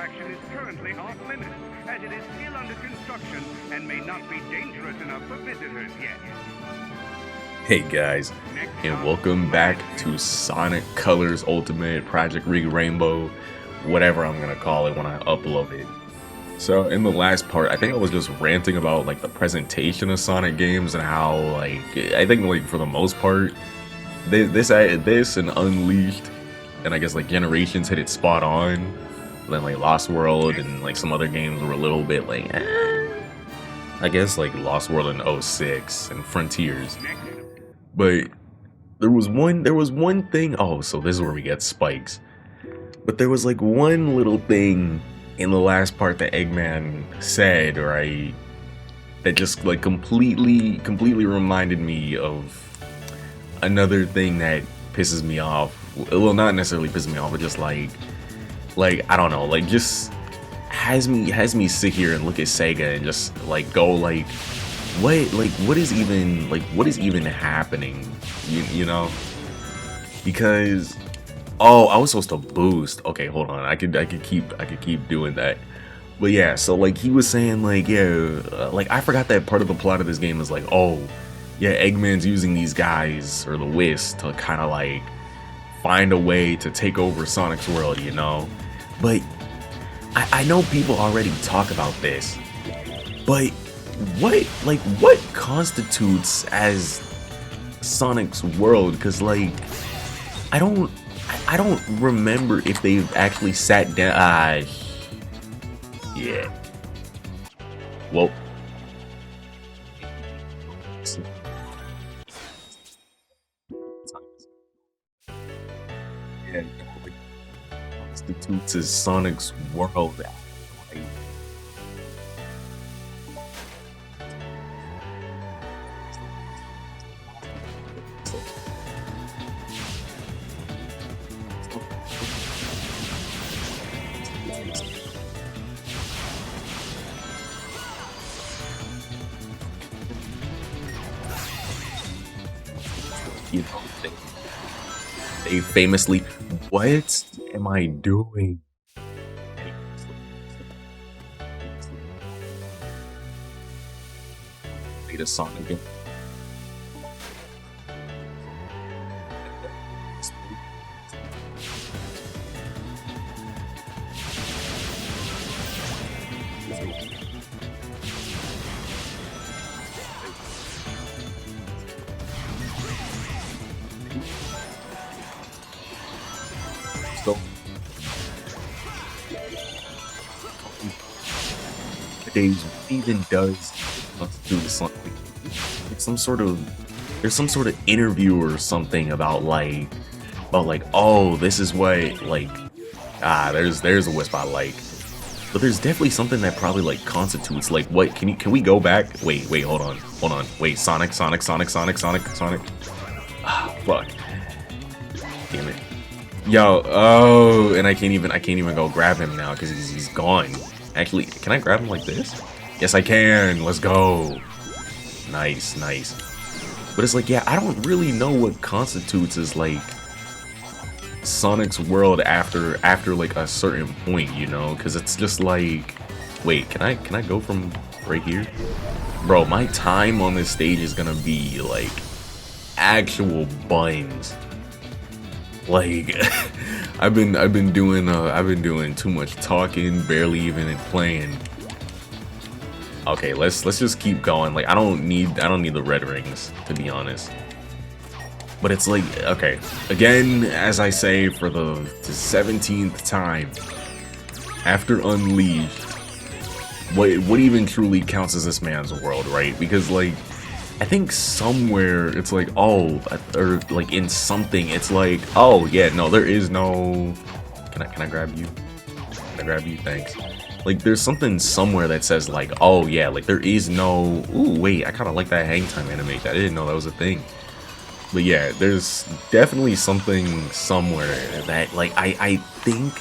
attraction is currently off limits, as it is still under construction and may not be dangerous enough for visitors yet. Hey guys, and welcome back to Sonic Colors Ultimate Project Rig Rainbow, whatever I'm gonna call it when I upload it. So in the last part, I think I was just ranting about like the presentation of Sonic games and how I think for the most part, this and Unleashed, and I guess like Generations hit it spot on. Then like Lost World and like some other games were a little bit like, I guess like Lost World in 06 and Frontiers. But there was one thing. Oh, so this is where we get spikes. But there was like one little thing in the last part that Eggman said, right? That just like completely reminded me of another thing that pisses me off. Well, not necessarily pisses me off, but just like I don't know, like just has me sit here and look at Sega and just like go like. What is even happening, you know? Because I was supposed to boost. Okay, hold on. I could keep doing that. But yeah, so like he was saying like, like I forgot that part of the plot of this game is like, oh yeah, Eggman's using these guys or the Wisp to kind of like find a way to take over Sonic's world, you know? But I know people already talk about this, but what constitutes as Sonic's world? Because like I don't remember if they've actually sat down. Yeah. Well, yeah, constitutes as Sonic's world. You know, they famously, what am I doing? Made a song again. So days even does do something. It's there's some sort of interview or something about like oh, this is what like there's a Wisp I like. But there's definitely something that probably like constitutes like what can we go back? Wait, hold on. Wait, Sonic. Ah, fuck. Damn it. Yo, oh, and I can't even go grab him now because he's gone. Actually, can I grab him like this? Yes, I can. Let's go. Nice. But it's like, yeah, I don't really know what constitutes as like Sonic's world after like a certain point, you know? Because it's just like, wait, can I go from right here? Bro, my time on this stage is gonna be like actual buns. Like I've been doing too much talking, barely even playing. Okay, let's just keep going. Like I don't need the red rings, to be honest. But it's like, okay, again, as I say for the 17th time, after Unleashed, what even truly counts as this man's world, right? Because like I think somewhere it's like, oh, or like in something it's like, oh yeah, no, there is no. Can I grab you? Can I grab you? Thanks. Like there's something somewhere that says like, oh yeah, like there is no. Ooh, wait, I kind of like that hang time animation. I didn't know that was a thing. But yeah, there's definitely something somewhere that like I think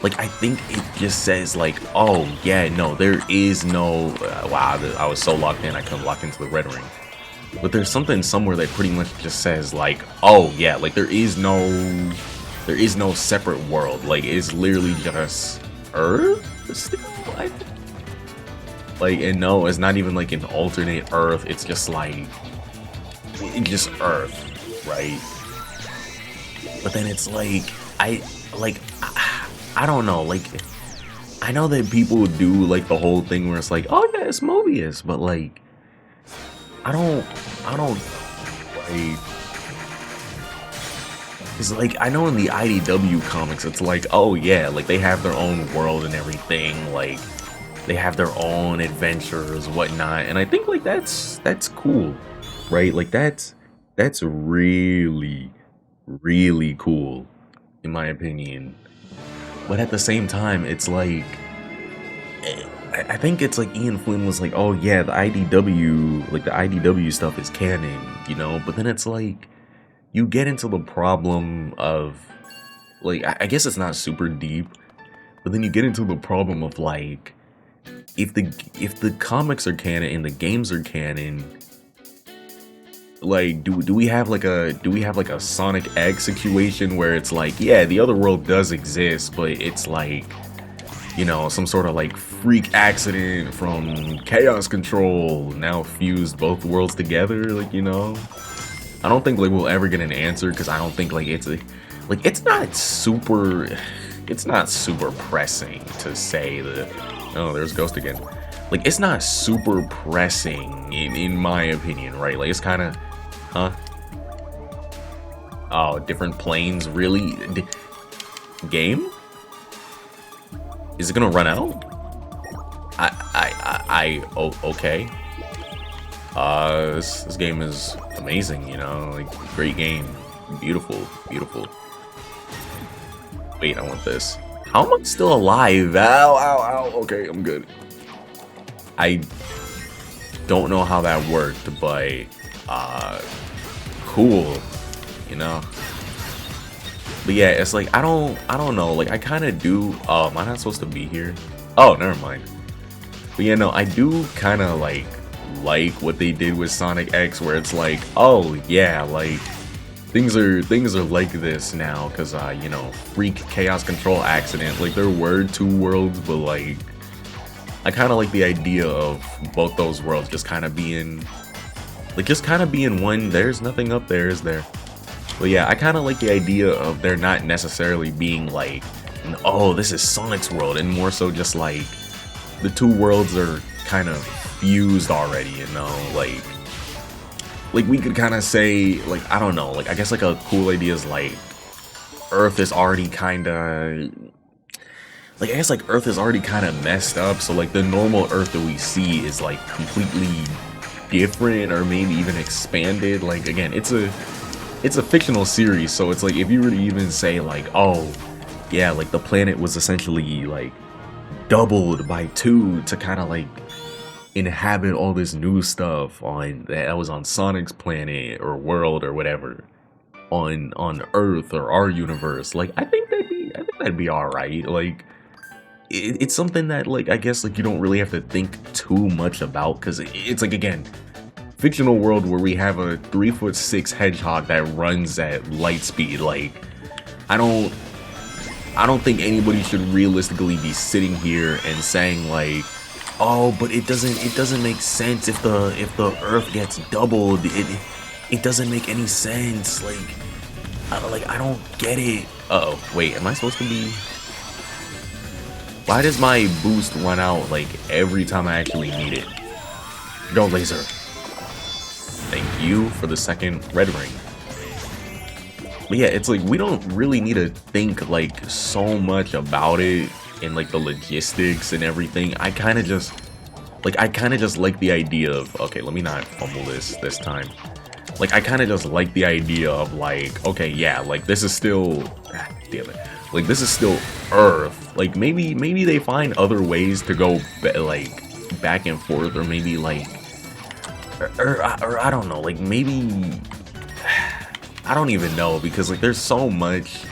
it just says like, oh yeah, no, there is no. Wow, I was so locked in I couldn't lock into the red ring. But there's something somewhere that pretty much just says like, oh yeah, like there is no separate world. Like it's literally just Earth still, I think. Like, and no, it's not even like an alternate Earth. It's just like just Earth, right? But then it's like I don't know, like I know that people do like the whole thing where it's like, oh yeah, it's Mobius, but like I don't like, it's like I know in the IDW comics it's like, oh yeah, like they have their own world and everything, like they have their own adventures, whatnot, and I think like that's cool, right? Like that's really cool in my opinion. But at the same time, it's like I think it's like Ian Flynn was like, oh yeah, the IDW stuff is canon, you know. But then it's like you get into the problem of like I guess it's not super deep, but then you get into the problem of like if the comics are canon and the games are canon, like do we have like a Sonic X situation where it's like, yeah, the other world does exist, but it's like, you know, some sort of like freak accident from chaos control now fused both worlds together, like, you know. I don't think like we'll ever get an answer, because I don't think like it's not super pressing to say that, oh, there's Ghost again. Like, it's not super pressing in my opinion, right? Like, it's kind of, huh? Oh, different planes, really? Game? Is it gonna run out? Oh, okay. This game is amazing, you know, like, great game. Beautiful. Wait, I want this. How am I still alive? Ow, okay, I'm good. I don't know how that worked, but, cool, you know? But yeah, it's like, I don't know, like, I kind of do, oh, am I not supposed to be here? Oh, never mind. But yeah, no, I do kind of, like what they did with Sonic X, where it's like, oh, yeah, like, things are like this now, because, you know, freak chaos control accident, like, there were two worlds, but, like, I kind of like the idea of both those worlds just kind of being one. There's nothing up there, is there? But yeah, I kind of like the idea of there not necessarily being like, oh, this is Sonic's world, and more so just like the two worlds are kind of fused already, you know, like we could kind of say, like, I don't know, like, I guess like a cool idea is like Earth is already kind of, like, I guess like Earth is already kind of messed up, so like the normal Earth that we see is like completely different, or maybe even expanded. Like, again, it's a fictional series, so it's like if you were to even say like, oh yeah, like the planet was essentially like doubled by 2 to kind of like inhabit all this new stuff on that was on Sonic's planet or world or whatever on Earth or our universe, like I think that'd be all right. Like it's something that, like, I guess like you don't really have to think too much about, because it's like, again, fictional world where we have a 3'6" hedgehog that runs at light speed. Like, I don't think anybody should realistically be sitting here and saying like, oh, but it doesn't make sense if the Earth gets doubled. It doesn't make any sense. Like I don't get it. Uh-oh, wait, am I supposed to be? Why does my boost run out like every time I actually need it? Go laser. Thank you for the second red ring. But yeah, it's like we don't really need to think like so much about it and like the logistics and everything. I kind of just like the idea of, okay, let me not fumble this time. Like, I kind of just like the idea of like, okay, yeah, like this is still, damn it, like this is still Earth. Like maybe they find other ways to go like back and forth, or maybe like, or I don't know, like maybe, I don't even know, because like there's so much.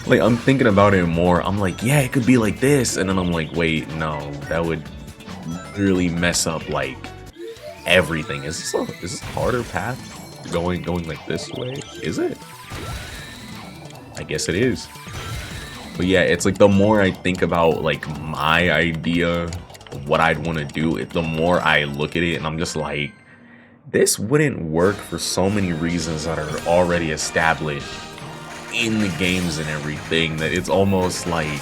Like, I'm thinking about it more. I'm like, yeah, it could be like this, and then I'm like, wait, no, that would really mess up like everything. Is this a harder path going like this way? Is it? I guess it is. But yeah, it's like the more I think about like my idea of what I'd want to do, the more I look at it and I'm just like, this wouldn't work for so many reasons that are already established in the games and everything, that it's almost like,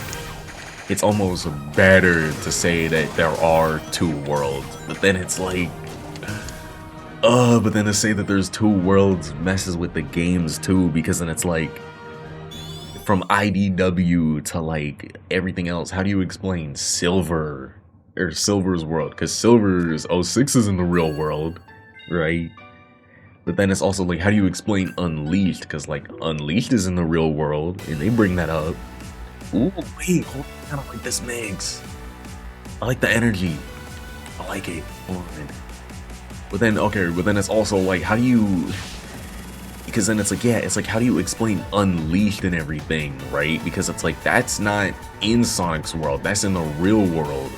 it's almost better to say that there are two worlds. But then it's like, but then to say that there's two worlds messes with the games too, because then it's like, from IDW to like everything else, how do you explain Silver or Silver's world? Because Silver's 06 is in the real world, right? But then it's also like, how do you explain Unleashed? Because like Unleashed is in the real world, and they bring that up. Ooh, wait, hold on, I don't like this mix. I like the energy. I like it. Hold on. But then, okay, but then it's also like, how do you... Because then it's like, yeah, it's like, how do you explain Unleashed and everything, right? Because it's like, that's not in Sonic's world, that's in the real world,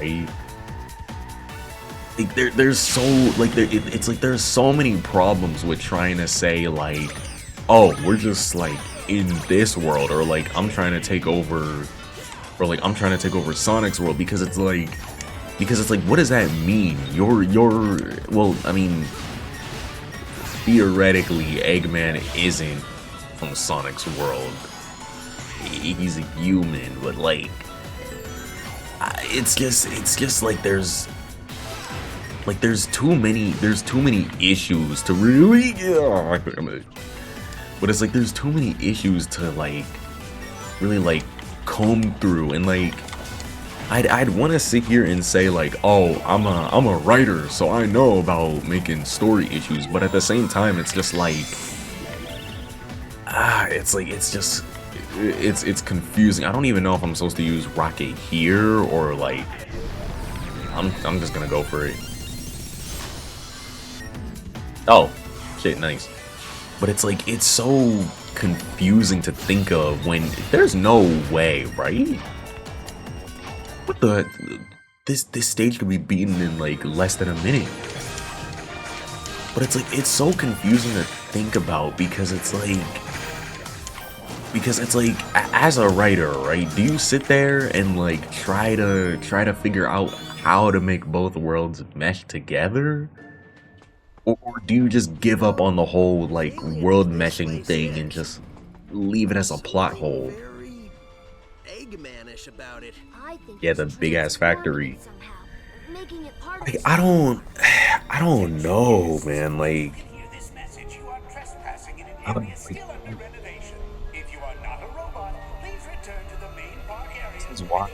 right? Like, there's so, like, it's like, there's so many problems with trying to say, like, oh, we're just, like, in this world, or, like, I'm trying to take over, or, like, I'm trying to take over Sonic's world, because it's like, what does that mean? Well, I mean, theoretically, Eggman isn't from Sonic's world. He's a human, but like, it's just like there's too many issues to really, but it's like there's too many issues to like really like comb through, and like I'd want to sit here and say like, oh, I'm a writer, so I know about making story issues, but at the same time, it's just like, it's like, it's confusing. I don't even know if I'm supposed to use Rocket here, or like, I'm just gonna go for it. Oh, shit, nice. But it's like, it's so confusing to think of when there's no way, right? What the? This stage could be beaten in like less than a minute. But it's like, it's so confusing to think about, because it's like, as a writer, right? Do you sit there and like try to figure out how to make both worlds mesh together? Or do you just give up on the whole like world meshing thing and just leave it as a plot hole? About it. Yeah, the big ass factory. Like, I don't know, man. Like, I don't, this is why.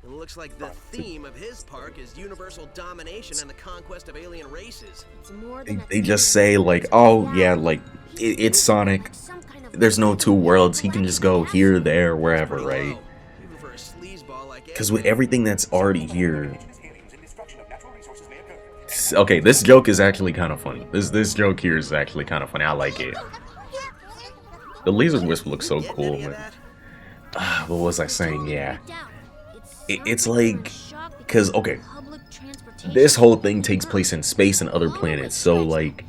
It looks like the theme of his park is universal domination and the conquest of alien races. They just say like, oh yeah, like it's Sonic. There's no two worlds. He can just go here, there, wherever, right? Because with everything that's already here. Okay, this joke is actually kind of funny. This joke here is actually kind of funny. I like it. The laser wisp looks so cool, man. What was I saying? Yeah. It's like, because, okay, this whole thing takes place in space and other planets. So, like,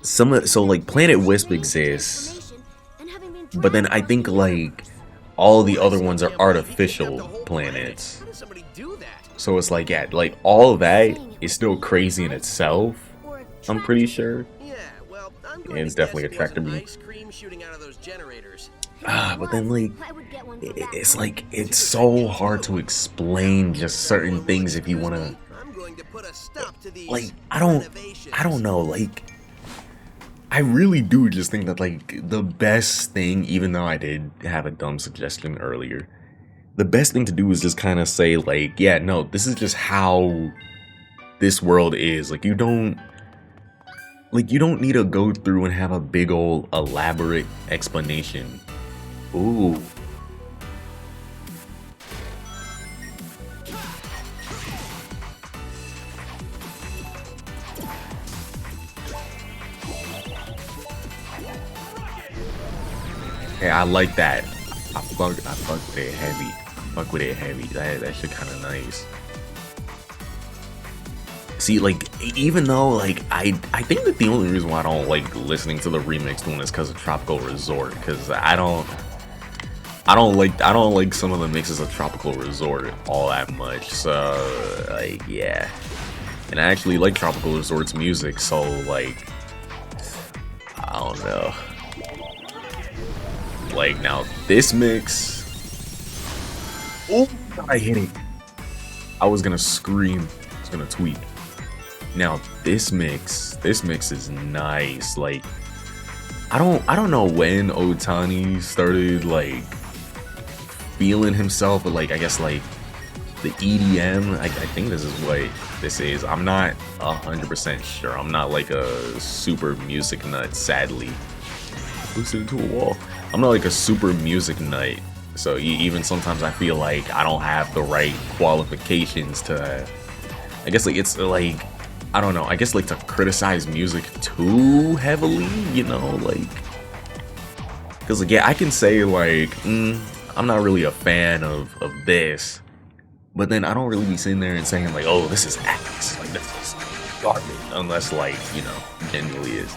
so like Planet Wisp exists, but then I think like all the other ones are artificial planets. So it's like, yeah, like all of that is still crazy in itself, I'm pretty sure. And it's definitely attracted me. But then like, it's like, it's so hard to explain just certain things if you want to, like, I don't know, like, I really do just think that, like, the best thing, even though I did have a dumb suggestion earlier, the best thing to do is just kind of say, like, yeah, no, this is just how this world is. Like, you don't need to go through and have a big old elaborate explanation. Ooh. Yeah, I like that. I fuck with it heavy. That shit kind of nice. See, like, even though, like, I think that the only reason why I don't like listening to the remixed one is because of Tropical Resort, because I don't like some of the mixes of Tropical Resort all that much. So, like, yeah. And I actually like Tropical Resort's music, so, like, I don't know. Like, now this mix. Oh, I hit it. I was gonna scream. I was gonna tweet. Now this mix is nice. Like, I don't know when Otani started like feeling himself, but like I guess like the EDM. I think this is what this is. I'm not 100% sure. I'm not like a super music nut, sadly. Listen to a wall. I'm not like a super music nut. So even sometimes I feel like I don't have the right qualifications to. I guess like it's like. I don't know, I guess like to criticize music too heavily, you know, like, because like, yeah, I can say like, I'm not really a fan of this, but then I don't really be sitting there and saying like, oh, this is ass, like this is garbage, unless like, you know, genuinely is.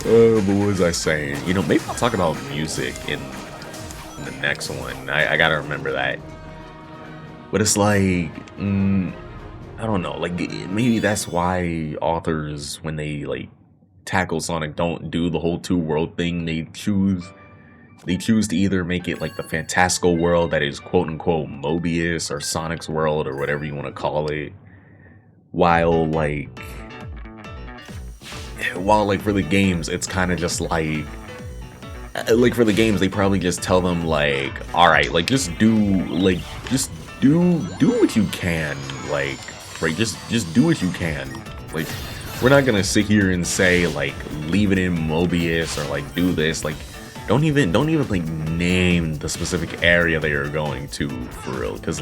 But what was I saying? You know, maybe I'll talk about music in the next one. I gotta remember that. But it's like, I don't know, like maybe that's why authors, when they like tackle Sonic, don't do the whole two world thing. They choose to either make it like the fantastical world that is quote unquote Mobius or Sonic's world or whatever you want to call it, while like for the games it's kind of just like for the games they probably just tell them like, all right, like just do what you can, like. Right, just do what you can. Like, we're not gonna sit here and say like leave it in Mobius or like do this. Like, don't even like name the specific area they are going to for real. Because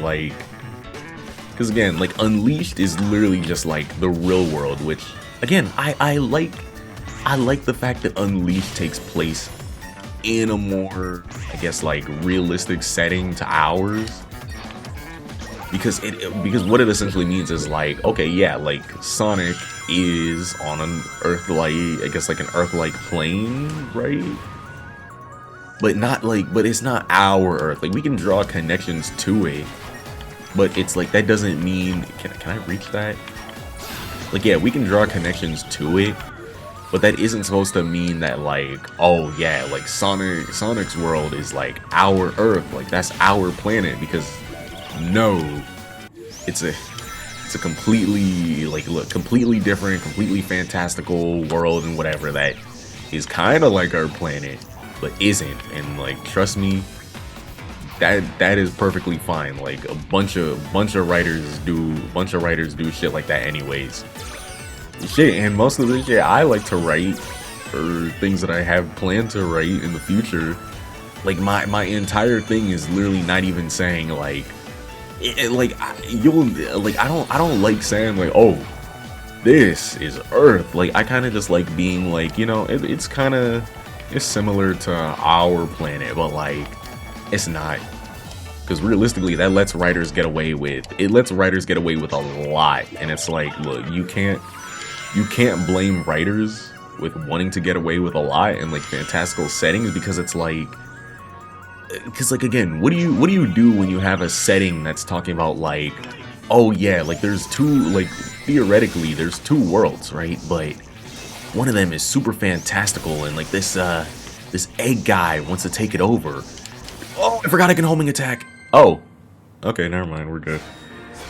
again, like Unleashed is literally just like the real world. Which again, I like the fact that Unleashed takes place in a more, I guess, like realistic setting to ours. Because what it essentially means is like, okay, yeah, like Sonic is on an Earth-like, I guess like an Earth-like plane, right? But it's not our Earth. Like we can draw connections to it, but it's like that doesn't mean. Can I reach that? Like yeah, we can draw connections to it, but that isn't supposed to mean that like, oh yeah, like Sonic's world is like our Earth, like that's our planet, because. No, it's a completely completely different, completely fantastical world and whatever that is kind of like our planet, but isn't. And like, trust me, that is perfectly fine. Like a bunch of writers do shit like that anyways. Shit, and most of the shit I like to write, or things that I have planned to write in the future, like my entire thing is literally not even saying like. I don't like saying like, oh, this is Earth. Like I kind of just like being like, you know, it's similar to our planet, but like it's not, because realistically that lets writers get away with a lot. And it's like, look, you can't blame writers with wanting to get away with a lot in like fantastical settings, because it's like. Because like again, what do you do when you have a setting that's talking about like, oh yeah, like there's theoretically there's two worlds, right? But one of them is super fantastical and like this egg guy wants to take it over. Oh, I forgot I can homing attack. Oh, okay, never mind, we're good.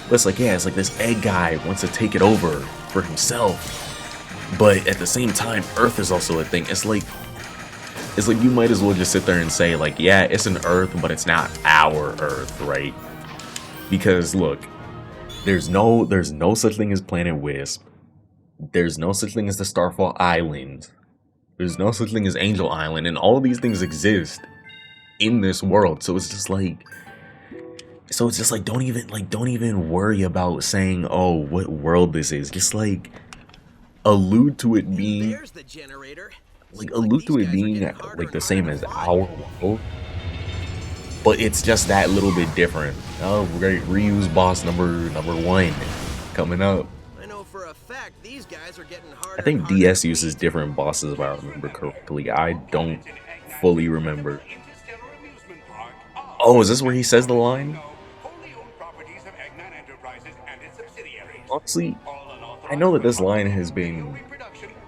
But it's like, yeah, it's like this egg guy wants to take it over for himself, but at the same time, Earth is also a thing. It's like you might as well just sit there and say like, yeah, it's an Earth, but it's not our Earth, right? Because look, there's no such thing as Planet Wisp. There's no such thing as the Starfall Island. There's no such thing as Angel Island, and all of these things exist in this world. So it's just like don't even worry about saying, oh, what world this is. Just like allude to it being. There's the generator. Like allude to it being like the same as our world, but it's just that little bit different. Oh, great, reuse boss number 1 coming up. I know fact, these guys are getting harder. I think DS uses different bosses if I remember correctly. I don't fully remember. Oh, is this where he says the line? Honestly, I know that this line has been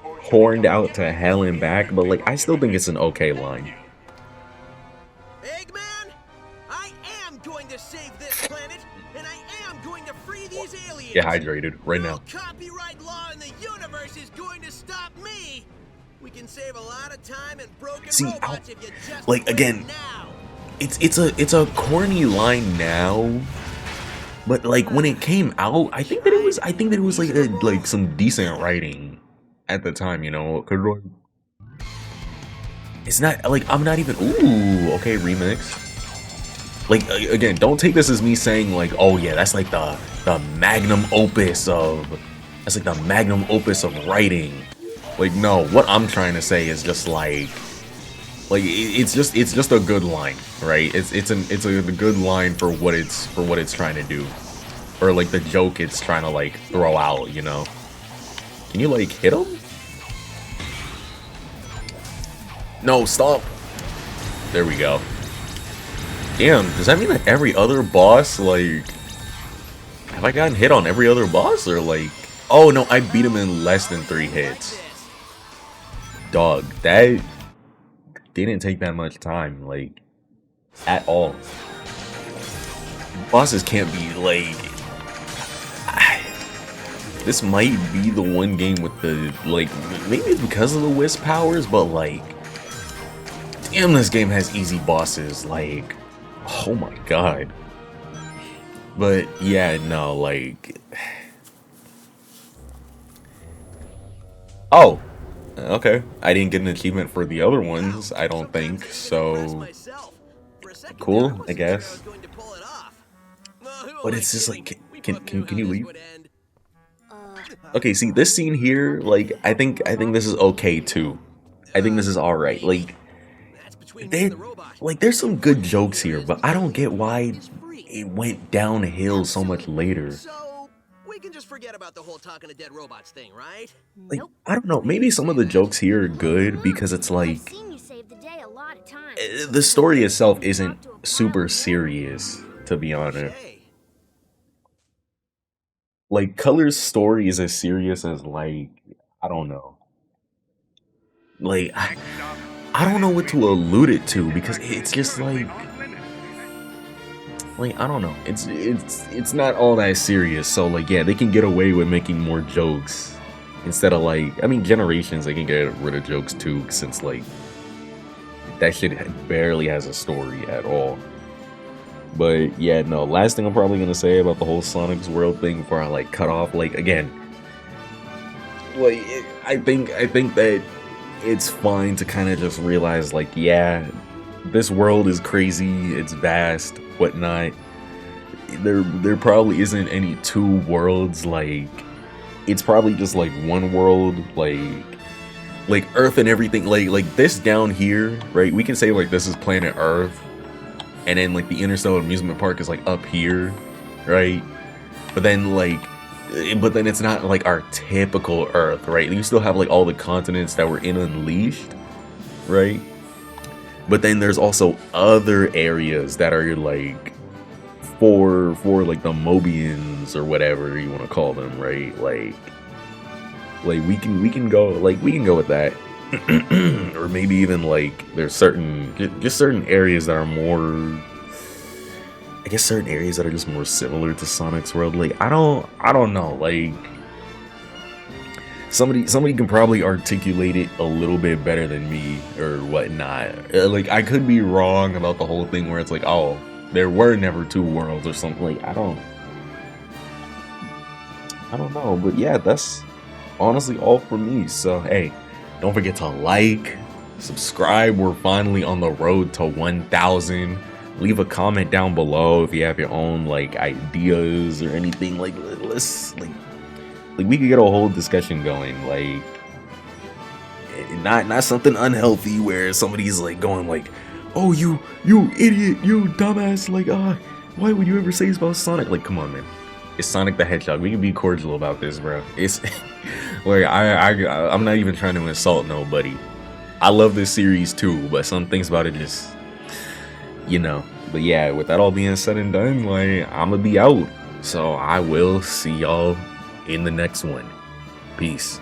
horned out to hell and back, but like I still think it's an okay line. Eggman, I am going to save this planet, and I am going to free these aliens. Get hydrated right now. No copyright law in the universe is going to stop me. We can save a lot of time and broken robots if you just like again, now. it's a corny line now. But like when it came out, I think that it was like some decent writing at the time, you know. It's not like I'm not even okay, remix. Like again, don't take this as me saying like, oh yeah, that's like the magnum opus of writing. Like no, what I'm trying to say is just like it's just a good line, right? It's a good line for what it's trying to do, or like the joke it's trying to like throw out, you know. Can you like hit him? No, stop. There we go. Damn, does that mean that every other boss, like, have I gotten hit on every other boss, or like, oh no, I beat him in less than 3 hits. Dog, that didn't take that much time, like, at all. Bosses can't be, like, this might be the one game with the, like, maybe it's because of the Wisp powers, but, like, damn, this game has easy bosses, like, oh my god. But, yeah, no, like, oh. Okay, I didn't get an achievement for the other ones, I don't think, so cool, I guess. But it's just like, can you leave? Okay, see, this scene here, like, I think this is okay too. I think this is alright. Like, there's some good jokes here, but I don't get why it went downhill so much later. We can just forget about the whole talking to dead robots thing, right? Like, I don't know, maybe some of the jokes here are good because it's like the story itself isn't super serious, to be honest. Like, Color's story is as serious as, like, I don't know. Like, I don't know what to allude it to because it's just like I don't know. It's not all that serious. So like yeah, they can get away with making more jokes instead of like, I mean, Generations, they can get rid of jokes too, since like that shit barely has a story at all. But yeah, no, last thing I'm probably gonna say about the whole Sonic's World thing before I like cut off, like again, like I think that it's fine to kind of just realize like, yeah, this world is crazy, it's vast, whatnot. There probably isn't any 2 worlds, like it's probably just like one world, like Earth and everything, like this down here, right? We can say like this is planet Earth, and then like the Interstellar Amusement Park is like up here, right? But then it's not like our typical Earth, right? You still have like all the continents that were in Unleashed, right? But then there's also other areas that are like for like the Mobians or whatever you want to call them, right? Like we can go with that. Or maybe even like there's certain areas that are more, I guess certain areas that are just more similar to Sonic's World. Like I don't know, like somebody can probably articulate it a little bit better than me or whatnot. Like I could be wrong about the whole thing where it's like, oh, there were never 2 worlds or something. Like I don't know, but yeah, that's honestly all for me. So hey, don't forget to like, subscribe. We're finally on the road to 1,000. Leave a comment down below if you have your own like ideas or anything. Like let's like we could get a whole discussion going. Like not something unhealthy where somebody's like going like, oh you idiot, you dumbass, like why would you ever say this about Sonic? Like come on, man. It's Sonic the Hedgehog. We can be cordial about this, bro. It's like I'm not even trying to insult nobody. I love this series too, but some things about it just, you know. But yeah, with that all being said and done, like, I'm gonna be out. So I will see y'all in the next one. Peace.